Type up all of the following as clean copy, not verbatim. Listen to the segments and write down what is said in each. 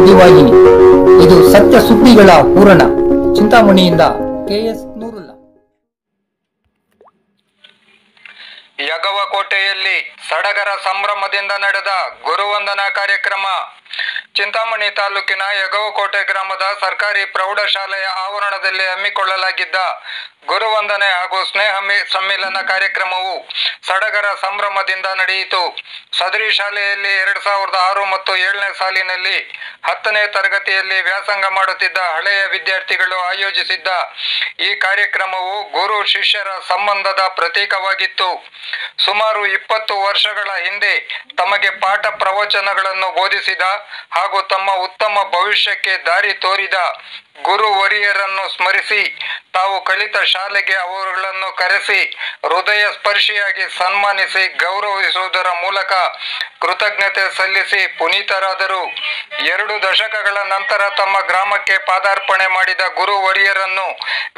ಸುದ್ದಿವಾಹಿನಿ. ಇದು ಸತ್ಯ ಸುದ್ದಿಗಳ ಪೂರಣ. ಚಿಂತಾಮಣಿಯಿಂದ KS ನೂರುಲ್ಲಾ. ಯಗವಕೋಟೆಯಲ್ಲಿ ಸಡಗರ ಸಂಭ್ರಮದಿಂದ ನಡೆದ ಗುರುವಂದನಾ ಕಾರ್ಯಕ್ರಮ. ಚಿಂತಾಮಣಿ ತಾಲೂಕಿನ ಯಗವಕೋಟೆ ಗ್ರಾಮದ ಸರ್ಕಾರಿ ಪ್ರೌಢಶಾಲೆಯ ಆವರಣದಲ್ಲಿ ಹಮ್ಮಿಕೊಳ್ಳಲಾಗಿದ್ದ ಗುರುವಂದನೆ ಹಾಗೂ ಸ್ನೇಹ ಸಮ್ಮಿಲನ ಕಾರ್ಯಕ್ರಮವು ಸಡಗರ ಸಂಭ್ರಮದಿಂದ ನಡೆಯಿತು. ಸದರಿ ಶಾಲೆಯಲ್ಲಿ 2006 ಮತ್ತು 7ನೇ ಸಾಲಿನಲ್ಲಿ 10ನೇ ತರಗತಿಯಲ್ಲಿ ವ್ಯಾಸಂಗ ಮಾಡುತ್ತಿದ್ದ ಹಳೆಯ ವಿದ್ಯಾರ್ಥಿಗಳು ಆಯೋಜಿಸಿದ್ದ ಈ ಕಾರ್ಯಕ್ರಮವು ಗುರು ಶಿಷ್ಯರ ಸಂಬಂಧದ ಪ್ರತೀಕವಾಗಿತ್ತು. ಸುಮಾರು 20 ವರ್ಷಗಳ ಹಿಂದೆ ತಮಗೆ ಪಾಠ ಪ್ರವಚನಗಳನ್ನು ಬೋಧಿಸಿದ ಹಾಗೂ ತಮ್ಮ ಉತ್ತಮ ಭವಿಷ್ಯಕ್ಕೆ ದಾರಿ ತೋರಿದ ಗುರು ವರಿಯರನ್ನು ಸ್ಮರಿಸಿ ತಾವು ಕಲಿತ ಶಾಲೆಗೆ ಅವರುಗಳನ್ನು ಕರೆಸಿ ಹೃದಯ ಸ್ಪರ್ಶಿಯಾಗಿ ಸನ್ಮಾನಿಸಿ ಗೌರವಿಸುವುದರ ಮೂಲಕ ಕೃತಜ್ಞತೆ ಸಲ್ಲಿಸಿ ಪುನೀತರಾದರು. 2 ದಶಕಗಳ ನಂತರ ತಮ್ಮ ಗ್ರಾಮಕ್ಕೆ ಪಾದಾರ್ಪಣೆ ಮಾಡಿದ ಗುರು ವರಿಯರನ್ನು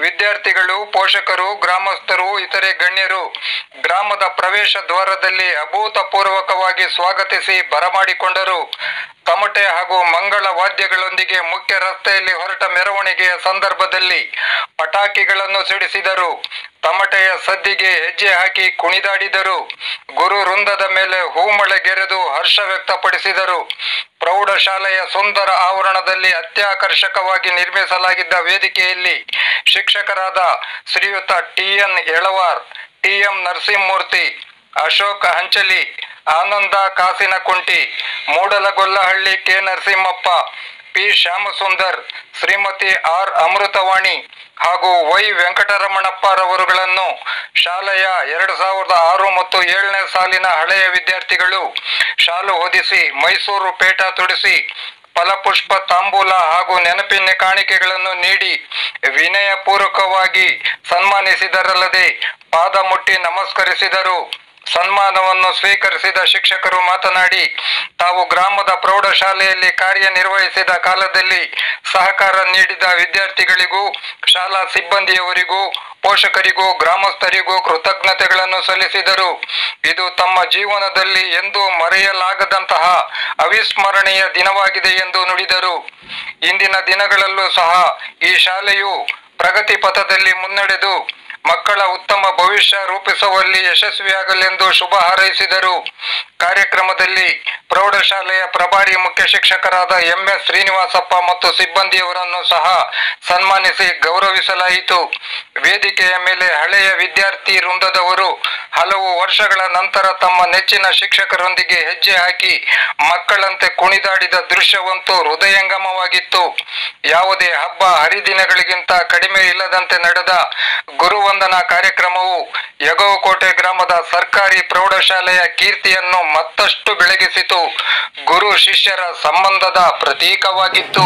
ವಿದ್ಯಾರ್ಥಿಗಳು, ಪೋಷಕರು, ಗ್ರಾಮಸ್ಥರು, ಇತರೆ ಗಣ್ಯರು ಗ್ರಾಮದ ಪ್ರವೇಶ ದ್ವಾರದಲ್ಲಿ ಅಭೂತಪೂರ್ವಕವಾಗಿ ಸ್ವಾಗತಿಸಿ ಬರಮಾಡಿಕೊಂಡರು. ತಮಟೆ ಹಾಗೂ ಮಂಗಳ ವಾದ್ಯಗಳೊಂದಿಗೆ ಮುಖ್ಯ ರಸ್ತೆಯಲ್ಲಿ ಹೊರಟ ಮೆರವಣಿಗೆಯ ಸಂದರ್ಭದಲ್ಲಿ ಪಟಾಕಿಗಳನ್ನು ಸಿಡಿಸಿದರು. ತಮಟೆಯ ಸದ್ದಿಗೆ ಹೆಜ್ಜೆ ಹಾಕಿ ಕುಣಿದಾಡಿದರು. ಗುರು ವೃಂದದ ಮೇಲೆ ಹೂಮಳೆಗೆರೆದು ಹರ್ಷ ವ್ಯಕ್ತಪಡಿಸಿದರು. ಪ್ರೌಢಶಾಲೆಯ ಸುಂದರ ಆವರಣದಲ್ಲಿ ಅತ್ಯಾಕರ್ಷಕವಾಗಿ ನಿರ್ಮಿಸಲಾಗಿದ್ದ ವೇದಿಕೆಯಲ್ಲಿ ಶಿಕ್ಷಕರಾದ ಶ್ರೀಯುತ TN ಯಳವಾರ್, TM ನರಸಿಂಹಮೂರ್ತಿ, ಅಶೋಕ ಹಂಚಲಿ, ಆನಂದ ಕಾಸಿನಕುಂಟಿ, ಮೂಡಲಗೊಲ್ಲಹಳ್ಳಿ K Narasimhappa, P Shyamsundar, Shrimati R ಅಮೃತವಾಣಿ ಹಾಗೂ Y ವೆಂಕಟರಮಣಪ್ಪರವರುಗಳನ್ನು ಶಾಲೆಯ 2006 ಮತ್ತು 7ನೇ ಸಾಲಿನ ಹಳೆಯ ವಿದ್ಯಾರ್ಥಿಗಳು ಶಾಲು ಹೊದಿಸಿ, ಮೈಸೂರು ಪೇಟ ತೊಡಿಸಿ, ಫಲಪುಷ್ಪ ತಾಂಬೂಲ ಹಾಗೂ ನೆನಪಿನ ಕಾಣಿಕೆಗಳನ್ನು ನೀಡಿ ವಿನಯ ಪೂರ್ವಕವಾಗಿ ಸನ್ಮಾನಿಸಿದರಲ್ಲದೆ ಪಾದ ಮುಟ್ಟಿ ನಮಸ್ಕರಿಸಿದರು. ಸನ್ಮಾನವನ್ನು ಸ್ವೀಕರಿಸಿದ ಶಿಕ್ಷಕರು ಮಾತನಾಡಿ, ತಾವು ಗ್ರಾಮದ ಪ್ರೌಢಶಾಲೆಯಲ್ಲಿ ಕಾರ್ಯನಿರ್ವಹಿಸಿದ ಕಾಲದಲ್ಲಿ ಸಹಕಾರ ನೀಡಿದ ವಿದ್ಯಾರ್ಥಿಗಳಿಗೂ, ಶಾಲಾ ಸಿಬ್ಬಂದಿಯವರಿಗೂ, ಪೋಷಕರಿಗೂ, ಗ್ರಾಮಸ್ಥರಿಗೂ ಕೃತಜ್ಞತೆಗಳನ್ನು ಸಲ್ಲಿಸಿದರು. ಇದು ತಮ್ಮ ಜೀವನದಲ್ಲಿ ಎಂದೂ ಮರೆಯಲಾಗದಂತಹ ಅವಿಸ್ಮರಣೀಯ ದಿನವಾಗಿದೆ ಎಂದು ನುಡಿದರು. ಇಂದಿನ ದಿನಗಳಲ್ಲೂ ಸಹ ಈ ಶಾಲೆಯು ಪ್ರಗತಿ ಪಥದಲ್ಲಿ ಮುನ್ನಡೆದು ಮಕ್ಕಳ ಉತ್ತಮ ಭವಿಷ್ಯ ರೂಪಿಸುವಲ್ಲಿ ಯಶಸ್ವಿಯಾಗಲೆಂದು ಶುಭ ಹಾರೈಸಿದರು. ಕಾರ್ಯಕ್ರಮದಲ್ಲಿ ಪ್ರೌಢಶಾಲೆಯ ಪ್ರಭಾರಿ ಮುಖ್ಯ ಶಿಕ್ಷಕರಾದ MS ಶ್ರೀನಿವಾಸಪ್ಪ ಮತ್ತು ಸಿಬ್ಬಂದಿಯವರನ್ನು ಸಹ ಸನ್ಮಾನಿಸಿ ಗೌರವಿಸಲಾಯಿತು. ವೇದಿಕೆಯ ಮೇಲೆ ಹಳೆಯ ವಿದ್ಯಾರ್ಥಿ ವೃಂದದವರು ಹಲವು ವರ್ಷಗಳ ನಂತರ ತಮ್ಮ ನೆಚ್ಚಿನ ಶಿಕ್ಷಕರೊಂದಿಗೆ ಹೆಜ್ಜೆ ಹಾಕಿ ಮಕ್ಕಳಂತೆ ಕುಣಿದಾಡಿದ ದೃಶ್ಯವಂತೂ ಹೃದಯಂಗಮವಾಗಿತ್ತು. ಯಾವುದೇ ಹಬ್ಬ ಹರಿದಿನಗಳಿಗಿಂತ ಕಡಿಮೆ ಇಲ್ಲದಂತೆ ನಡೆದ ಗುರುವಂದನಾ ಕಾರ್ಯಕ್ರಮವು ಯಗವಕೋಟೆ ಗ್ರಾಮದ ಸರ್ಕಾರಿ ಪ್ರೌಢಶಾಲೆಯ ಕೀರ್ತಿಯನ್ನು ಮತ್ತಷ್ಟು ಬೆಳಗಿಸಿತು. ಗುರು ಶಿಷ್ಯರ ಸಂಬಂಧದ ಪ್ರತೀಕವಾಗಿತ್ತು.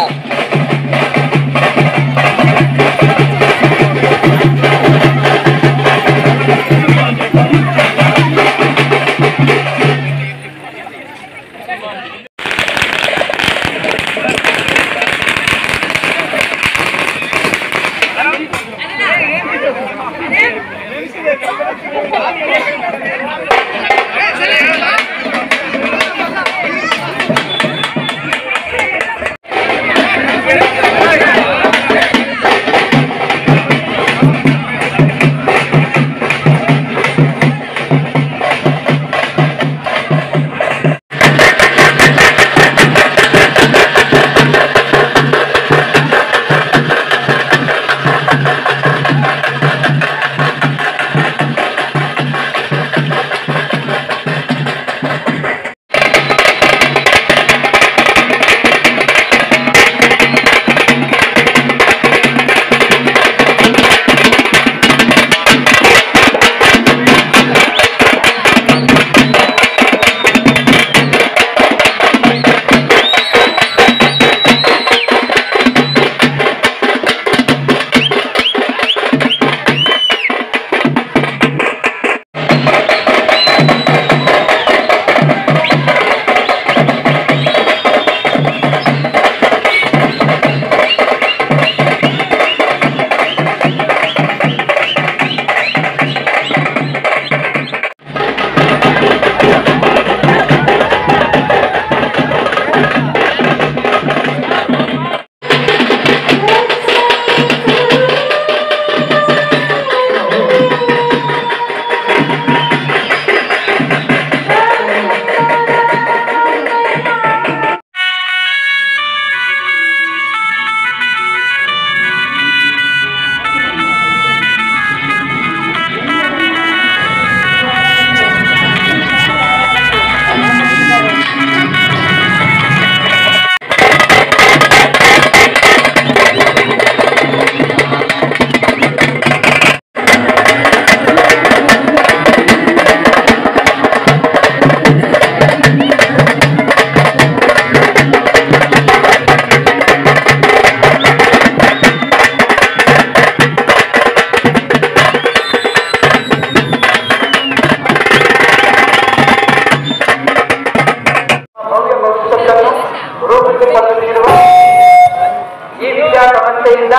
ಸಂಸ್ಥೆಯಿಂದ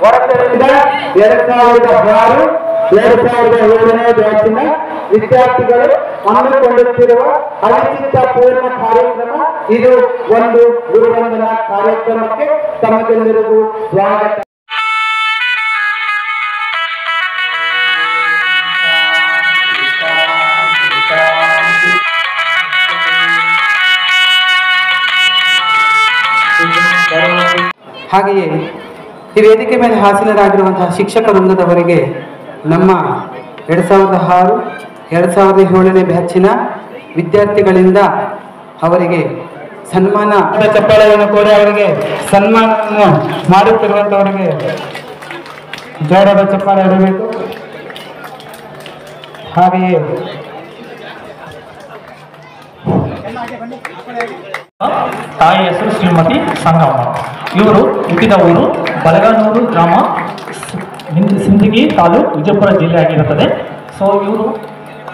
ಹೊರತಂದ 2006 2007ನೇ ಬ್ಯಾಚಿನ ವಿದ್ಯಾರ್ಥಿಗಳು ಹಮ್ಮಿಕೊಳ್ಳುತ್ತಿರುವ ಅನಿಶ್ಚಿತ ಪೂರ್ಣ ಕಾರ್ಯಕ್ರಮ. ಇದು ಒಂದು ಗುರುವಂದನಾ ಕಾರ್ಯಕ್ರಮಕ್ಕೆ ತಮಗೆಲ್ಲರಿಗೂ ಸ್ವಾಗತ. ಹಾಗೆಯೇ ಈ ವೇದಿಕೆ ಮೇಲೆ ಹಾಸನರಾಗಿರುವಂತಹ ಶಿಕ್ಷಕ ವೃಂದದವರಿಗೆ ನಮ್ಮ 2006 2007ನೇ ಬ್ಯಾಚಿನ ವಿದ್ಯಾರ್ಥಿಗಳಿಂದ ಅವರಿಗೆ ಸನ್ಮಾನ ಚಪ್ಪಾಳೆಯನ್ನು ಕೋರಿ ಅವರಿಗೆ ಸನ್ಮಾನವನ್ನು ಮಾಡುತ್ತಿರುವಂತವರಿಗೆ ಜೋರಾದ ಚಪ್ಪಾಳೆ ಇರಬೇಕು. ಹಾಗೆಯೇ ತಾಯಿ ಹೆಸರು ಶ್ರೀಮತಿ ಸಂಗಮ್ಮ. ಇವರು ಹುಟ್ಟಿದ ಊರು ಬಲಗಾನೂರು ಗ್ರಾಮ, ಸಿಂದಗಿ ತಾಲೂಕು, ವಿಜಯಪುರ ಜಿಲ್ಲೆ ಆಗಿರುತ್ತದೆ. ಸೊ ಇವರು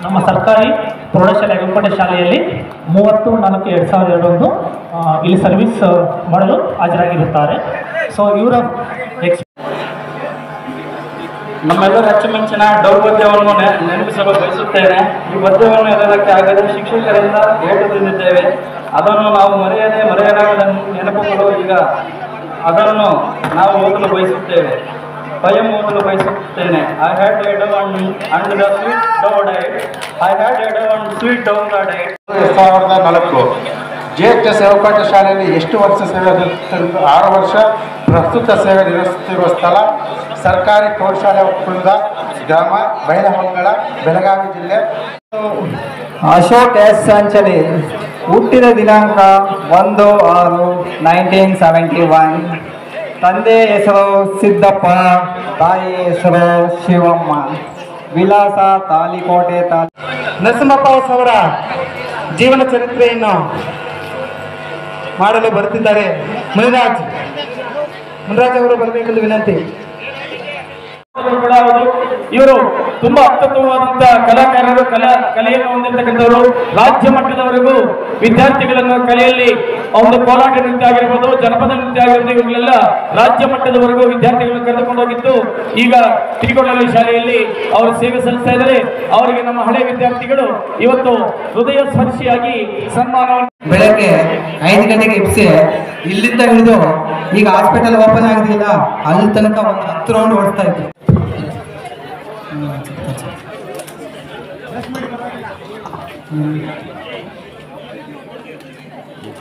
ನಮ್ಮ ಸರ್ಕಾರಿ ಪ್ರೌಢಶಾಲೆ ವೆಂಕಟ ಶಾಲೆಯಲ್ಲಿ 30/4/2002 ಇಲ್ಲಿ ಸರ್ವಿಸ್ ಮಾಡಲು ಹಾಜರಾಗಿರುತ್ತಾರೆ. ಸೊ ಇವರ ನಮ್ಮೆಲ್ಲರ ಅಚ್ಚುಮೆಚ್ಚಿನ ದೌರ್ಬಲ್ಯವನ್ನು ನೆನಪಿಸಲು ಬಯಸುತ್ತೇನೆ. ಈ ಪದ್ಯವನ್ನು ಹೇಳೋದಕ್ಕೆ ಆಗದೆ ಶಿಕ್ಷಕರಿಂದ ಏಟು ತಿಂದಿದ್ದೇವೆ. ಅದನ್ನು ನಾವು ಮರೆಯಲಾಗದ ನೆನಪುಗಳು. ಈಗ ಅದನ್ನು ನಾವು ಓದಲು ಬಯಸುತ್ತೇವೆ, ಸ್ವಯಂ ಓದಲು ಬಯಸುತ್ತೇನೆ. I had a down and the sweet dough died. I had a down sweet dough died. 2004 ಜ್ಯೇಷ್ಠ ಸೇವಕಾಟ ಶಾಲೆಯಲ್ಲಿ ಎಷ್ಟು ವರ್ಷ ಸೇವೆ? 6 ವರ್ಷ. ಪ್ರಸ್ತುತ ಸೇವೆ ನಿರ್ವಹಿಸುತ್ತಿರುವ ಸ್ಥಳ ಸರ್ಕಾರಿ ಪ್ರೌಢಶಾಲೆ ವೃಂದ, ಗ್ರಾಮ ಬೈಲಹೊಂಗಲ, ಬೆಳಗಾವಿ ಜಿಲ್ಲೆ. ಅಶೋಕ್ ಎಸ್ ಸಂಚಲಿ, ಹುಟ್ಟಿದ ದಿನಾಂಕ 1/6/1971. ತಂದೆ ಹೆಸರು ಸಿದ್ದಪ್ಪ, ತಾಯಿ ಹೆಸರು ಶಿವಮ್ಮ. ವಿಳಾಸ ತಾಳಿಕೋಟೆ ನರಸಿಂಹಪ್ಪ ಅವರ ಜೀವನ ಚರಿತ್ರೆಯನ್ನು ಮಾಡಲು ಬರುತ್ತಿದ್ದಾರೆ. ಮುನಿರಾಜ್ ಅವರು ಬರಬೇಕೆಂದು ವಿನಂತಿ. ಇವರು ತುಂಬಾ ಅತ್ಯುತ್ತಮವಾದಂತಹ ಕಲಾಕಾರರು, ಕಲೆಯನ್ನು ಹೊಂದಿರತಕ್ಕಂಥವರು. ರಾಜ್ಯ ಮಟ್ಟದವರೆಗೂ ವಿದ್ಯಾರ್ಥಿಗಳನ್ನು ಕಲೆಯಲ್ಲಿ ಒಂದು ಕೋಲಾಟ ನೃತ್ಯ ಆಗಿರ್ಬೋದು, ಜನಪದ ನೃತ್ಯ ಆಗಿರ್ಬೋದು, ಇವುಗಳೆಲ್ಲ ರಾಜ್ಯ ಮಟ್ಟದವರೆಗೂ ವಿದ್ಯಾರ್ಥಿಗಳನ್ನು ಕರೆದುಕೊಂಡು ಹೋಗಿದ್ದು ಈಗ ಟಿಕೊಳಲಿ ಶಾಲೆಯಲ್ಲಿ ಅವರು ಸೇವೆ ಸಲ್ಲಿಸ್ತಾ ಇದ್ದಾರೆ. ಅವರಿಗೆ ನಮ್ಮ ಹಳೆ ವಿದ್ಯಾರ್ಥಿಗಳು ಇವತ್ತು ಹೃದಯ ಸ್ಪರ್ಶಿಯಾಗಿ ಸನ್ಮಾನವನ್ನು ಬೆಳಗ್ಗೆ 5 ಗಂಟೆಗೆ ಎಬ್ಸಿ ಇಲ್ಲಿಂದ ಹಿಡಿದು ಈಗ ಹಾಸ್ಪಿಟಲ್ ಓಪನ್ ಆಗಿದೆಯಲ್ಲ ಅಲ್ಲಿ ತನಕ ಒಂದು 10 ರೌಂಡ್ ಓಡಿಸ್ತಾ ಇದ್ರು.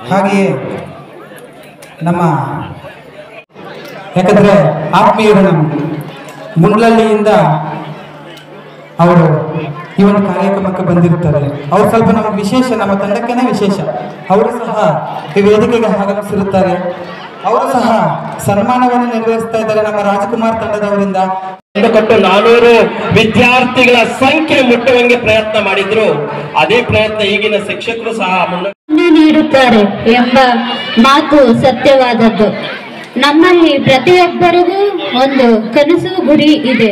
ಹಾಗೆಯೇ ನಮ್ಮ ಯಾಕಂದ್ರೆ ಆತ್ಮೀಯರು ನಮ್ಮ ಮುಂಡ್ಲಳ್ಳಿಯಿಂದ ಅವರು ಈ ಒಂದು ಕಾರ್ಯಕ್ರಮಕ್ಕೆ ಬಂದಿರುತ್ತಾರೆ. ಅವರು ಸ್ವಲ್ಪ ನಮಗೆ ವಿಶೇಷ, ನಮ್ಮ ತಂಡಕ್ಕೇನೆ ವಿಶೇಷ. ಅವರು ಸಹ ಈ ವೇದಿಕೆಗೆ ಆಗಮಿಸಿರುತ್ತಾರೆ. ಅವರು ಸಹ ಸನ್ಮಾನವನ್ನು ನೆರವೇರಿಸ್ತಾ ಇದ್ದಾರೆ ನಮ್ಮ ರಾಜಕುಮಾರ್ ತಂಡದವರಿಂದ. 400 ವಿದ್ಯಾರ್ಥಿಗಳ ಸಂಖ್ಯೆ ಮುಟ್ಟುವಂಗೆ ಪ್ರಯತ್ನ ಮಾಡಿದ್ರು. ಅದೇ ಪ್ರಯತ್ನ ಈಗಿನ ಶಿಕ್ಷಕರು ಸಹ ನೀಡುತ್ತಾರೆ ಎಂಬ ಮಾತು ಸತ್ಯವಾದದ್ದು. ನಮ್ಮಲ್ಲಿ ಪ್ರತಿಯೊಬ್ಬರಿಗೂ ಒಂದು ಕನಸು, ಗುರಿ ಇದೆ.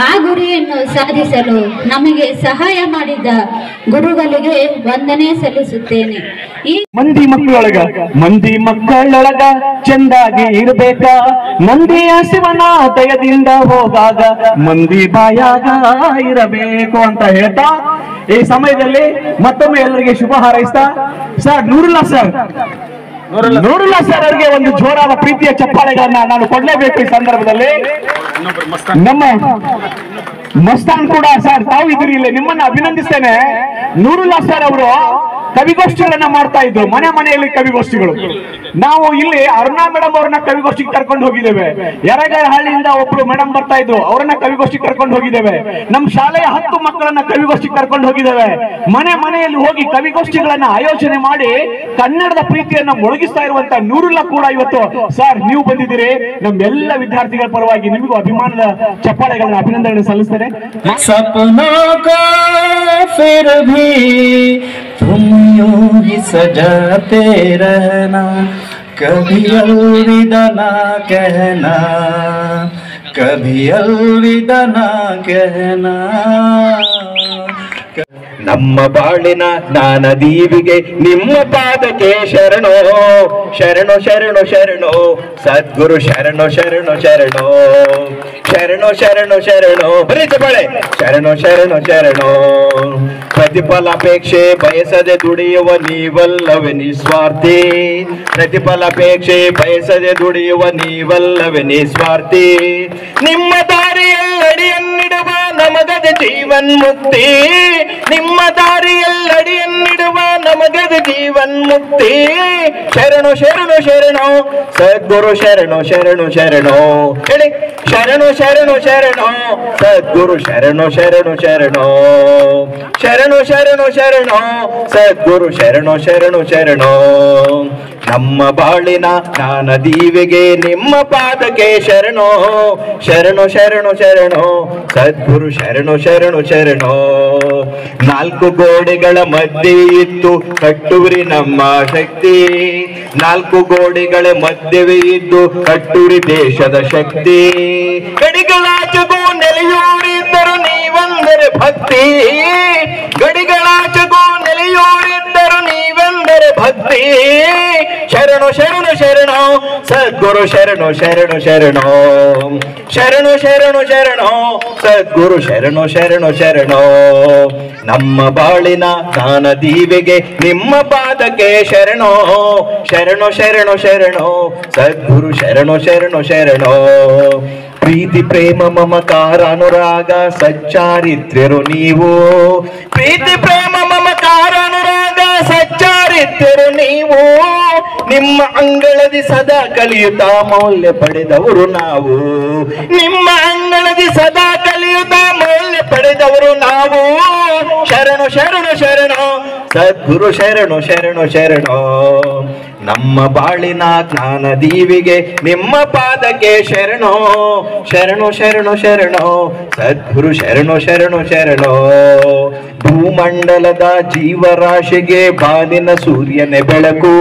ಆ ಗುರಿಯನ್ನು ಸಾಧಿಸಲು ನಮಗೆ ಸಹಾಯ ಮಾಡಿದ ಗುರುಗಳಿಗೆ ವಂದನೆ ಸಲ್ಲಿಸುತ್ತೇನೆ. ಈ ಮಂದಿ ಮಕ್ಕಳೊಳಗ ಚೆಂದಾಗಿ ಇರಬೇಕ, ನಂದಿಯ ಶಿವನ ದಯದಿಂದ ಹೋಗಾಗ ಮಂದಿ ಬಾಯಾಗ ಇರಬೇಕು ಅಂತ ಹೇಳ್ತಾ ಈ ಸಮಯದಲ್ಲಿ ಮತ್ತೊಮ್ಮೆ ಎಲ್ಲರಿಗೆ ಶುಭ ಹಾರೈಸ್ತಾ ಸರ್ ನೂರುಲ್ಲಾ ಸರ್ ಅವರಿಗೆ ಒಂದು ಜೋರಾದ ಪ್ರೀತಿಯ ಚಪ್ಪಾಳೆಗಳನ್ನ ನಾನು ಕೊಡ್ಲೇಬೇಕು. ಈ ಸಂದರ್ಭದಲ್ಲಿ ನಮ್ಮ ಮಸ್ತಾನ್ ಕೂಡ ಸರ್ ತಾವು ಇದ್ರಿ ಇಲ್ಲಿ, ನಿಮ್ಮನ್ನ ಅಭಿನಂದಿಸ್ತೇನೆ. ನೂರುಲ್ಲಾ ಸರ್ ಅವರು ಕವಿಗೋಷ್ಠಿಗಳನ್ನ ಮಾಡ್ತಾ ಇದ್ರು, ಮನೆಯಲ್ಲಿ ಕವಿಗೋಷ್ಠಿಗಳು. ನಾವು ಇಲ್ಲಿ ಅರುಣಾ ಮೇಡಮ್ ಅವ್ರನ್ನ ಕವಿಗೋಷ್ಠಿಗೆ ಕರ್ಕೊಂಡು ಹೋಗಿದ್ದೇವೆ. ಯರಗಹಳ್ಳಿಯಿಂದ ಒಬ್ರು ಮೇಡಮ್ ಬರ್ತಾ ಇದ್ರು, ಅವರನ್ನ ಕವಿಗೋಷ್ಠಿಗೆ ಕರ್ಕೊಂಡು ಹೋಗಿದ್ದೇವೆ. ನಮ್ಮ ಶಾಲೆಯ 10 ಮಕ್ಕಳನ್ನ ಕವಿಗೋಷ್ಠಿಗೆ ಕರ್ಕೊಂಡು ಹೋಗಿದ್ದೇವೆ. ಮನೆಯಲ್ಲಿ ಹೋಗಿ ಕವಿಗೋಷ್ಠಿಗಳನ್ನ ಆಯೋಜನೆ ಮಾಡಿ ಕನ್ನಡದ ಪ್ರೀತಿಯನ್ನ ಮೊಳಗಿಸ್ತಾ ಇರುವಂತ ನೂರುಲ್ಲಾ ಕೂಡ ಇವತ್ತು ಸರ್ ನೀವು ಬಂದಿದ್ದೀರಿ. ನಮ್ಮೆಲ್ಲ ವಿದ್ಯಾರ್ಥಿಗಳ ಪರವಾಗಿ ನಿಮಗೂ ಅಭಿಮಾನದ ಚಪ್ಪಾಳೆಗಳನ್ನ ಅಭಿನಂದನೆ ಸಲ್ಲಿಸ್ತೇನೆ. फिर भी तुम यूं ही सजाते रहना, कभी अलविदा ना कहना, कभी अलविदा ना कहना. ನಮ್ಮ ಬಾಳಿನ ಜ್ಞಾನ ದೀವಿಗೆ ನಿಮ್ಮ ಪಾದಕ್ಕೆ ಶರಣೋ ಶರಣೋ ಶರಣೋ ಶರಣೋ ಸದ್ಗುರು ಶರಣೋ ಶರಣೋ ಶರಣೋ ಶರಣೋ ಶರಣೋ ಶರಣೋ ಬರೀ ಚಪ್ಪಾಳೆ ಶರಣೋ ಶರಣೋ ಶರಣೋ ಪ್ರತಿಫಲಾಪೇಕ್ಷೆ ಬಯಸದೆ ದುಡಿಯುವ ನೀವಲ್ಲವೇ ನಿಸ್ವಾರ್ಥಿ ಪ್ರತಿಫಲಾಪೇಕ್ಷೆ ಬಯಸದೆ ದುಡಿಯುವ ನೀವಲ್ಲವೇ ನಿಸ್ವಾರ್ಥಿ ನಿಮ್ಮ ದಾರಿಯಲ್ಲಡಿಯನ್ನಿಡುವ ನಮಗದ ಜೀವನ್ ಮುಕ್ತಿ ನಿಮ್ಮ ದಾರಿಯಲ್ಲಡಿಯನ್ನಿಡುವ ನಮಗದ ಜೀವನ್ ಮುಕ್ತಿ ಶರಣು ಶರಣು ಶರಣು ಸದ್ಗುರು ಶರಣು ಶರಣು ಶರಣು ಹೇಳಿ ಶರಣು ಶರಣು ಶರಣು ಸದ್ಗುರು ಶರಣು ಶರಣು ಶರಣು ಶರಣು ಶರಣು ಶರಣು ಸದ್ಗುರು ಶರಣು ಶರಣು ಶರಣು ನಮ್ಮ ಬಾಳಿನ ಜ್ಞಾನ ದೀವಿಗೆ ನಿಮ್ಮ ಪಾದಕ್ಕೆ ಶರಣು ಶರಣು ಶರಣು ಶರಣು ಸದ್ಗುರು ಶರಣು ಶರಣು ಶರಣು ನಾಲ್ಕು ಗೋಡೆಗಳ ಮಧ್ಯೆ ಇದ್ದು ಕಟ್ಟುವಿರಿ ನಮ್ಮ ಶಕ್ತಿ ನಾಲ್ಕು ಗೋಡೆಗಳ ಮಧ್ಯವೇ ಇದ್ದು ಕಟ್ಟುರಿ ದೇಶದ ಶಕ್ತಿ ಗಡಿಗಳಾಚೆಗೂ ನೆಲೆಯೂರಿದ್ದರು ನೀವಂದರೆ ಭಕ್ತಿ ಗಡಿಗಳಾಚೆಗೂ ನೆಲೆಯೂರಿದ್ದರು ನೀವೆಂದರೆ ಭಕ್ತಿ ಶರಣು ಶರಣು ಶರಣು ಸದ್ಗುರು ಶರಣು ಶರಣು ಶರಣು ಶರಣು ಶರಣು ಶರಣು ಸದ್ಗುರು ಶರಣು ಶರಣು ಶರಣು ನಮ್ಮ ಬಾಳಿನ ಜ್ಞಾನ ದೀವಿಗೆ ನಿಮ್ಮ ಪಾದಕ್ಕೆ ಶರಣು ಶರಣು ಶರಣು ಶರಣು ಸದ್ಗುರು ಶರಣು ಶರಣು ಶರಣು ಪ್ರೀತಿ ಪ್ರೇಮ ಮಮಕಾರ ಅನುರಾಗ ಸಚ್ಚಾರಿತ್ರ್ಯರು ನೀವು ಪ್ರೀತಿ ಪ್ರೇಮ ಮಮಕಾರ ಅನುರಾಗ ಸಚ್ಚಾರಿತ್ರ್ಯರು ನೀವು ನಿಮ್ಮ ಅಂಗಳದಿ ಸದಾ ಕಲಿಯುತ್ತಾ ಮೌಲ್ಯ ಪಡೆದವರು ನಾವು ನಿಮ್ಮ ಅಂಗಳದಿ ಸದಾ ಕಲಿಯುತ್ತಾ ಮೌಲ್ಯ ಪಡೆದವರು ನಾವು ಶರಣು ಶರಣು ಶರಣು ಸದ್ಗುರು ಶರಣು ಶರಣು ಶರಣು ನಮ್ಮ ಬಾಳಿನ ಜ್ಞಾನ ದೀವಿಗೆ ನಿಮ್ಮ ಪಾದಕ್ಕೆ ಶರಣು ಶರಣು ಶರಣು ಶರಣು ಸದ್ಗುರು ಶರಣು ಶರಣು ಶರಣು ಭೂಮಂಡಲದ ಜೀವರಾಶಿಗೆ ಬಾಲಿನ ಸೂರ್ಯನೇ ಬೆಳಕು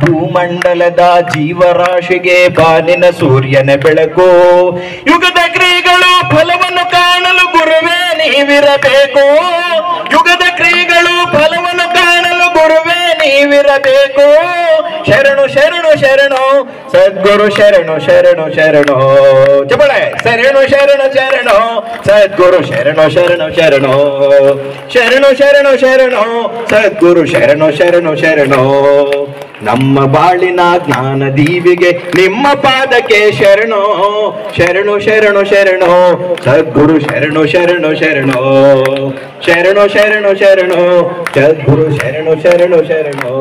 ಭೂಮಂಡಲದ ಜೀವರಾಶಿಗೆ ಬಾಲಿನ ಸೂರ್ಯನೇ ಬೆಳಕು ಯುಗದ ಕ್ರಿಯೆಗಳು ಫಲವನ್ನು ಕಾಣಲು ಗುರುವೇ ನೀವಿರಬೇಕು ಯುಗದ ಕ್ರಿಯೆಗಳು ಫಲವನ್ನು ಕಾಣಲು ಗುರುವೇ ನೀವಿರಬೇಕು ಶರಣು ಶರಣು ಶರಣು ಸದ್ಗುರು ಶರಣು ಶರಣು ಶರಣು ಚಪಳೆ ಶರಣು ಶರಣು ಶರಣು ಸದ್ಗುರು ಶರಣು ಶರಣು ಶರಣು ಶರಣು ಶರಣು ಶರಣು ಸದ್ಗುರು ಶರಣು ಶರಣು ಶರಣು ನಮ್ಮ ಬಾಳಿನ ಜ್ಞಾನ ದೀವಿಗೆ ನಿಮ್ಮ ಪಾದಕ್ಕೆ ಶರಣು ಶರಣು ಶರಣು ಶರಣು ಸದ್ಗುರು ಶರಣು ಶರಣು ಶರಣು ಶರಣು ಶರಣು ಶರಣು ಸದ್ಗುರು ಶರಣು ಶರಣು ಶರಣು